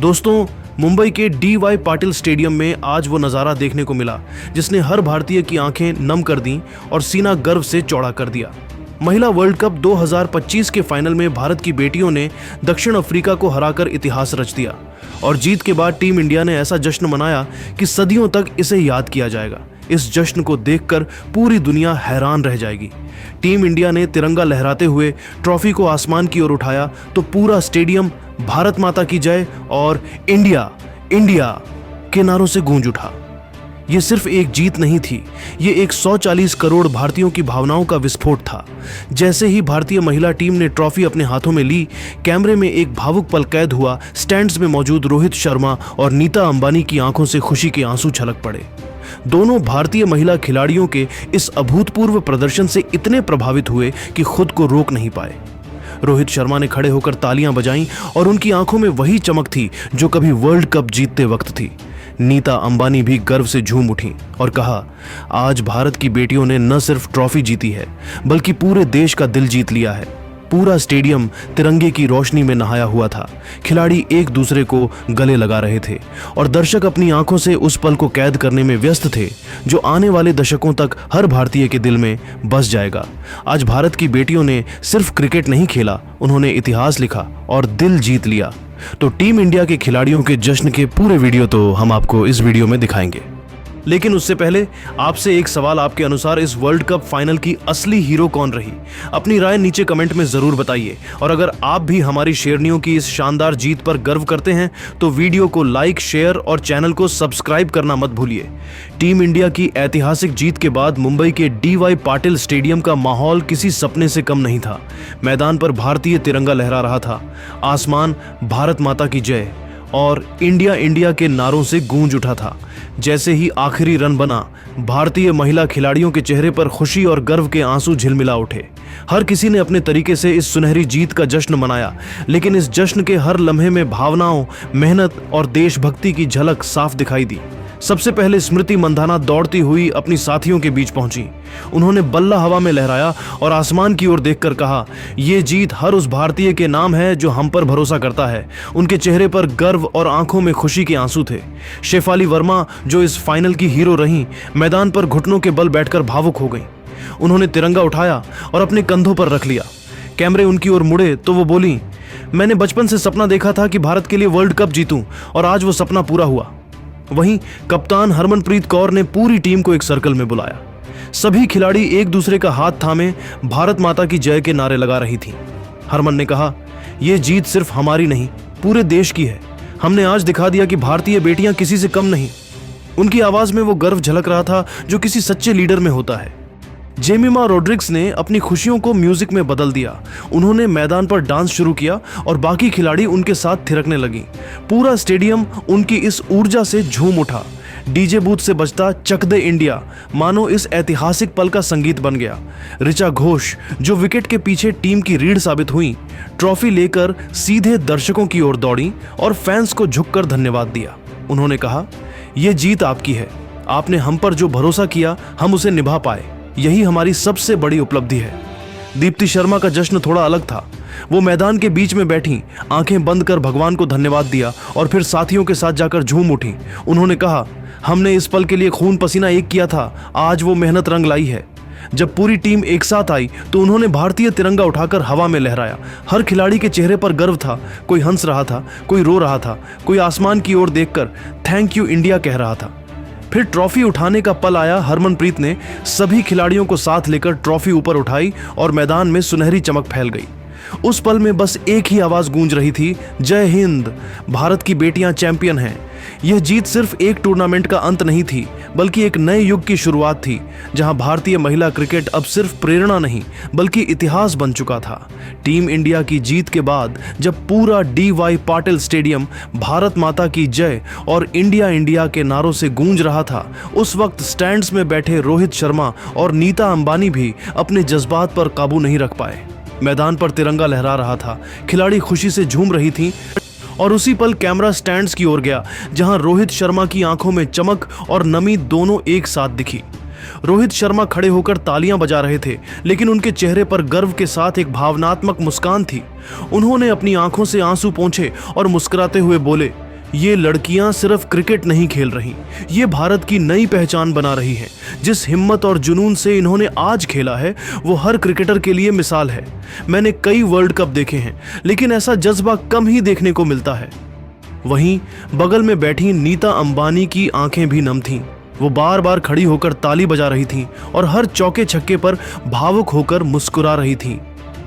दोस्तों, मुंबई के D.Y.. Patil stadium में आज वो नज़ारा देखने को मिला जिसने हर भारतीय की आंखें नम कर दी और सीना गर्व से चौड़ा कर दिया। महिला वर्ल्ड कप 2025 के फाइनल में भारत की बेटियों ने दक्षिण अफ्रीका को हराकर इतिहास रच दिया और जीत के बाद टीम इंडिया ने ऐसा जश्न मनाया कि सदियों तक इसे याद किया जाएगा। इस जश्न को देखकर पूरी दुनिया हैरान रह जाएगी। टीम इंडिया ने तिरंगा लहराते हुए ट्रॉफी को आसमान की ओर उठाया तो पूरा स्टेडियम भारत माता की जय और इंडिया इंडिया के नारों से गूंज उठा। ये सिर्फ एक जीत नहीं थी, ये 140 करोड़ भारतीयों की भावनाओं का विस्फोट था। जैसे ही भारतीय महिला टीम ने ट्रॉफी अपने हाथों में ली, कैमरे में एक भावुक पल कैद हुआ। स्टैंड्स में मौजूद रोहित शर्मा और नीता अंबानी की आंखों से खुशी के आंसू छलक पड़े। दोनों भारतीय महिला खिलाड़ियों के इस अभूतपूर्व प्रदर्शन से इतने प्रभावित हुए कि खुद को रोक नहीं पाए। रोहित शर्मा ने खड़े होकर तालियां बजाईं और उनकी आंखों में वही चमक थी जो कभी वर्ल्ड कप जीतते वक्त थी। नीता अंबानी भी गर्व से झूम उठी और कहा, आज भारत की बेटियों ने न सिर्फ ट्रॉफी जीती है बल्कि पूरे देश का दिल जीत लिया है। पूरा स्टेडियम तिरंगे की रोशनी में नहाया हुआ था। खिलाड़ी एक दूसरे को गले लगा रहे थे और दर्शक अपनी आंखों से उस पल को कैद करने में व्यस्त थे जो आने वाले दशकों तक हर भारतीय के दिल में बस जाएगा। आज भारत की बेटियों ने सिर्फ क्रिकेट नहीं खेला, उन्होंने इतिहास लिखा और दिल जीत लिया। तो टीम इंडिया के खिलाड़ियों के जश्न के पूरे वीडियो तो हम आपको इस वीडियो में दिखाएंगे, लेकिन उससे पहले आपसे एक सवाल। आपके अनुसार इस वर्ल्ड कप फाइनल की असली हीरो कौन रही? अपनी राय नीचे कमेंट में जरूर बताइए। और अगर आप भी हमारी शेरनियों की इस शानदार जीत पर गर्व करते हैं तो वीडियो को लाइक, शेयर और चैनल को सब्सक्राइब करना मत भूलिए। टीम इंडिया की ऐतिहासिक जीत के बाद मुंबई के डी.वाई. पाटिल स्टेडियम का माहौल किसी सपने से कम नहीं था। मैदान पर भारतीय तिरंगा लहरा रहा था, आसमान भारत माता की जय और इंडिया इंडिया के नारों से गूंज उठा था। जैसे ही आखिरी रन बना, भारतीय महिला खिलाड़ियों के चेहरे पर खुशी और गर्व के आंसू झिलमिला उठे। हर किसी ने अपने तरीके से इस सुनहरी जीत का जश्न मनाया, लेकिन इस जश्न के हर लम्हे में भावनाओं, मेहनत और देशभक्ति की झलक साफ दिखाई दी। सबसे पहले स्मृति मंधाना दौड़ती हुई अपनी साथियों के बीच पहुंची। उन्होंने बल्ला हवा में लहराया और आसमान की ओर देखकर कहा, ये जीत हर उस भारतीय के नाम है जो हम पर भरोसा करता है। उनके चेहरे पर गर्व और आंखों में खुशी के आंसू थे। शेफाली वर्मा, जो इस फाइनल की हीरो रहीं, मैदान पर घुटनों के बल बैठकर भावुक हो गईं। उन्होंने तिरंगा उठाया और अपने कंधों पर रख लिया। कैमरे उनकी ओर मुड़े तो वो बोली, मैंने बचपन से सपना देखा था कि भारत के लिए वर्ल्ड कप जीतूं और आज वो सपना पूरा हुआ। वहीं कप्तान हरमनप्रीत कौर ने पूरी टीम को एक सर्कल में बुलाया। सभी खिलाड़ी एक दूसरे का हाथ थामे भारत माता की जय के नारे लगा रही थीं। हरमन ने कहा, यह जीत सिर्फ हमारी नहीं, पूरे देश की है। हमने आज दिखा दिया कि भारतीय बेटियां किसी से कम नहीं। उनकी आवाज में वो गर्व झलक रहा था जो किसी सच्चे लीडर में होता है। जेमिमा रोड्रिग्स ने अपनी खुशियों को म्यूजिक में बदल दिया। उन्होंने मैदान पर डांस शुरू किया और बाकी खिलाड़ी उनके साथ थिरकने लगी। पूरा स्टेडियम उनकी इस ऊर्जा से झूम उठा। डीजे बूथ से बजता चक दे इंडिया मानो इस ऐतिहासिक पल का संगीत बन गया। ऋचा घोष, जो विकेट के पीछे टीम की रीढ़ साबित हुई, ट्रॉफी लेकर सीधे दर्शकों की ओर दौड़ी और फैंस को झुककर धन्यवाद दिया। उन्होंने कहा, यह जीत आपकी है, आपने हम पर जो भरोसा किया हम उसे निभा पाए, यही हमारी सबसे बड़ी उपलब्धि है। दीप्ति शर्मा का जश्न थोड़ा अलग था। वो मैदान के बीच में बैठी, आंखें बंद कर भगवान को धन्यवाद दिया और फिर साथियों के साथ जाकर झूम उठी। उन्होंने कहा, हमने इस पल के लिए खून पसीना एक किया था, आज वो मेहनत रंग लाई है। जब पूरी टीम एक साथ आई तो उन्होंने भारतीय तिरंगा उठाकर हवा में लहराया। हर खिलाड़ी के चेहरे पर गर्व था। कोई हंस रहा था, कोई रो रहा था, कोई आसमान की ओर देखकर थैंक यू इंडिया कह रहा था। फिर ट्रॉफी उठाने का पल आया। हरमनप्रीत ने सभी खिलाड़ियों को साथ लेकर ट्रॉफी ऊपर उठाई और मैदान में सुनहरी चमक फैल गई। उस पल में बस एक ही आवाज गूंज रही थी, जय हिंद, भारत की बेटियां चैंपियन हैं। यह जीत सिर्फ एक टूर्नामेंट का अंत नहीं थी बल्कि एक नए युग की शुरुआत थी जहां भारतीय महिला क्रिकेट अब सिर्फ प्रेरणा नहीं बल्कि इतिहास बन चुका था। टीम इंडिया की जीत के बाद जब पूरा डी.वाई. पाटिल स्टेडियम भारत माता की जय और इंडिया इंडिया के नारों से गूंज रहा था, उस वक्त स्टैंड्स में बैठे रोहित शर्मा और नीता अंबानी भी अपने जज्बात पर काबू नहीं रख पाए। मैदान पर तिरंगा लहरा रहा था, खिलाड़ी खुशी से झूम रही थीं और उसी पल कैमरा स्टैंड्स की ओर गया जहां रोहित शर्मा की आंखों में चमक और नमी दोनों एक साथ दिखी। रोहित शर्मा खड़े होकर तालियां बजा रहे थे, लेकिन उनके चेहरे पर गर्व के साथ एक भावनात्मक मुस्कान थी। उन्होंने अपनी आंखों से आंसू पोंछे और मुस्कुराते हुए बोले, ये लड़कियां सिर्फ क्रिकेट नहीं खेल रही, ये भारत की नई पहचान बना रही हैं। जिस हिम्मत और जुनून से इन्होंने आज खेला है वो हर क्रिकेटर के लिए मिसाल है। मैंने कई वर्ल्ड कप देखे हैं लेकिन ऐसा जज्बा कम ही देखने को मिलता है। वहीं बगल में बैठी नीता अंबानी की आंखें भी नम थीं। वो बार बार खड़ी होकर ताली बजा रही थीं और हर चौके छक्के पर भावुक होकर मुस्कुरा रही थीं।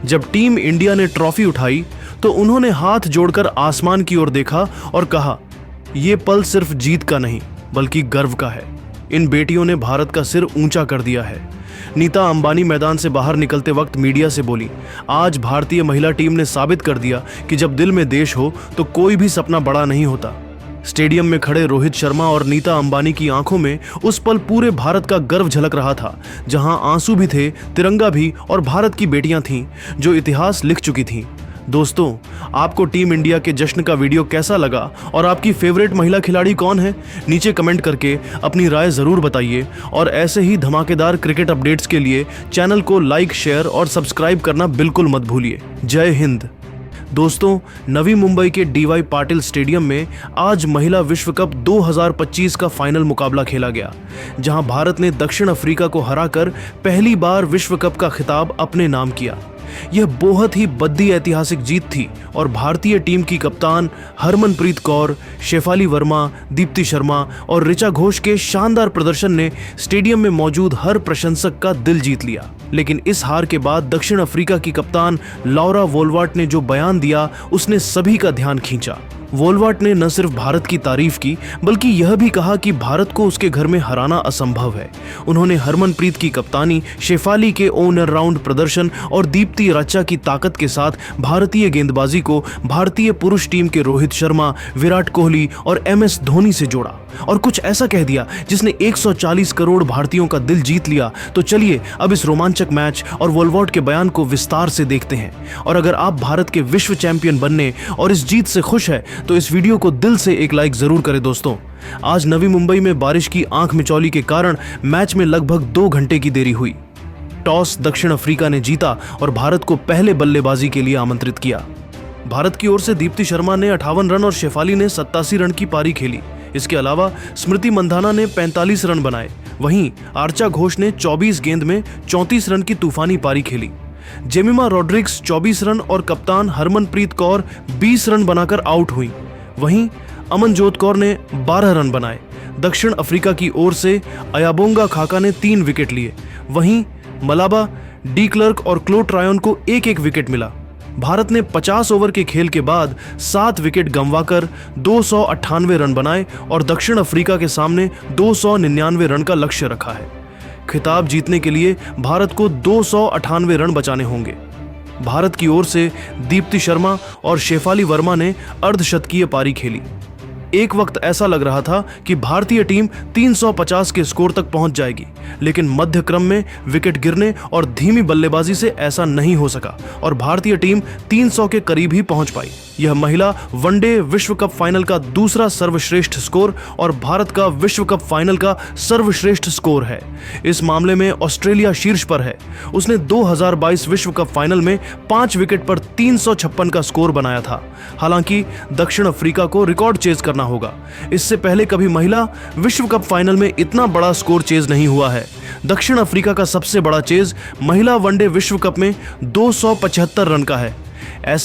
जब टीम इंडिया ने ट्रॉफी उठाई तो उन्होंने हाथ जोड़कर आसमान की ओर देखा और कहा, ये पल सिर्फ जीत का नहीं बल्कि गर्व का है। इन बेटियों ने भारत का सिर ऊंचा कर दिया है। नीता अंबानी मैदान से बाहर निकलते वक्त मीडिया से बोली, आज भारतीय महिला टीम ने साबित कर दिया कि जब दिल में देश हो तो कोई भी सपना बड़ा नहीं होता। स्टेडियम में खड़े रोहित शर्मा और नीता अंबानी की आंखों में उस पल पूरे भारत का गर्व झलक रहा था, जहां आंसू भी थे, तिरंगा भी और भारत की बेटियां थीं जो इतिहास लिख चुकी थीं। दोस्तों, आपको टीम इंडिया के जश्न का वीडियो कैसा लगा और आपकी फेवरेट महिला खिलाड़ी कौन है? नीचे कमेंट करके अपनी राय जरूर बताइए और ऐसे ही धमाकेदार क्रिकेट अपडेट्स के लिए चैनल को लाइक, शेयर और सब्सक्राइब करना बिल्कुल मत भूलिए। जय हिंद। दोस्तों, नवी मुंबई के DY पाटिल स्टेडियम में आज महिला विश्व कप 2025 का फाइनल मुकाबला खेला गया, जहां भारत ने दक्षिण अफ्रीका को हराकर पहली बार विश्व कप का खिताब अपने नाम किया। यह बहुत ही बड़ी ऐतिहासिक जीत थी और भारतीय टीम की कप्तान हरमनप्रीत कौर, शेफाली वर्मा, दीप्ति शर्मा और ऋचा घोष के शानदार प्रदर्शन ने स्टेडियम में मौजूद हर प्रशंसक का दिल जीत लिया। लेकिन इस हार के बाद दक्षिण अफ्रीका की कप्तान लौरा वोल्वार्ट ने जो बयान दिया उसने सभी का ध्यान खींचा। वोल्वार्ट ने न सिर्फ भारत की तारीफ की बल्कि यह भी कहा कि भारत को उसके घर में हराना असंभव है। उन्होंने हरमनप्रीत की कप्तानी, शेफाली के ऑलराउंड प्रदर्शन और दीप्ति रचा की ताकत के साथ भारतीय गेंदबाजी को भारतीय पुरुष टीम के रोहित शर्मा, विराट कोहली और MS धोनी से जोड़ा और कुछ ऐसा कह दिया जिसने 140 करोड़ भारतीयों का दिल जीत लिया। तो चलिए अब इस रोमांचक मैच और वोल्वार्ट के बयान को विस्तार से देखते हैं। और अगर आप भारत के विश्व चैंपियन बनने और इस जीत से खुश है तो इस वीडियो को दिल से एक लाइक जरूर करें। दोस्तों, आज नवी मुंबई में बारिश की आंख मिचौली के कारण मैच में लगभग 2 घंटे की देरी हुई। टॉस दक्षिण अफ्रीका ने जीता और भारत को पहले बल्लेबाजी के लिए आमंत्रित किया। भारत की ओर से दीप्ति शर्मा ने 58 रन और शेफाली ने 87 रन की पारी खेली। इसके अलावा स्मृति मंधाना ने 45 रन बनाए। वहीं आर्चा घोष ने 24 गेंद में 34 रन की तूफानी पारी खेली। जेमिमा रॉड्रिग्स 24 रन और कप्तान हरमनप्रीत कौर 20 रन बनाकर आउट हुई। वहीं अमनजोत कौर ने 12 रन बनाए। दक्षिण अफ्रीका की ओर से अयाबोंगा खाका ने 3 विकेट लिए। वहीं मलाबा, डी क्लर्क और क्लो ट्रायन को एक एक विकेट मिला। भारत ने 50 ओवर के खेल के बाद 7 विकेट गंवाकर 298 रन बनाए और दक्षिण अफ्रीका के सामने 299 रन का लक्ष्य रखा है। खिताब जीतने के लिए भारत को 298 रन बचाने होंगे। भारत की ओर से दीप्ति शर्मा और शेफाली वर्मा ने अर्धशतकीय पारी खेली। एक वक्त ऐसा लग रहा था कि भारतीय टीम 350 के स्कोर तक पहुंच जाएगी, लेकिन मध्य क्रम में विकेट गिरने और धीमी बल्लेबाजी से ऐसा नहीं हो सका और भारतीय टीम 300 के करीब ही पहुंच पाई। यह महिला वनडे विश्व कप फाइनल का दूसरा सर्वश्रेष्ठ स्कोर और भारत का विश्व कप फाइनल का सर्वश्रेष्ठ स्कोर है। इस मामले में ऑस्ट्रेलिया शीर्ष पर है। उसने 2022 विश्व कप फाइनल में 5 विकेट पर 356 का स्कोर बनाया था। हालांकि दक्षिण अफ्रीका को रिकॉर्ड चेज करना होगा। इससे पहले कभी महिला विश्व कप फाइनल में इतना बड़ा स्कोर चेज नहीं हुआ है। दक्षिण अफ्रीका का सबसे बड़ा चेज महिला वनडे विश्व कप में 275 रन का है। ऐसा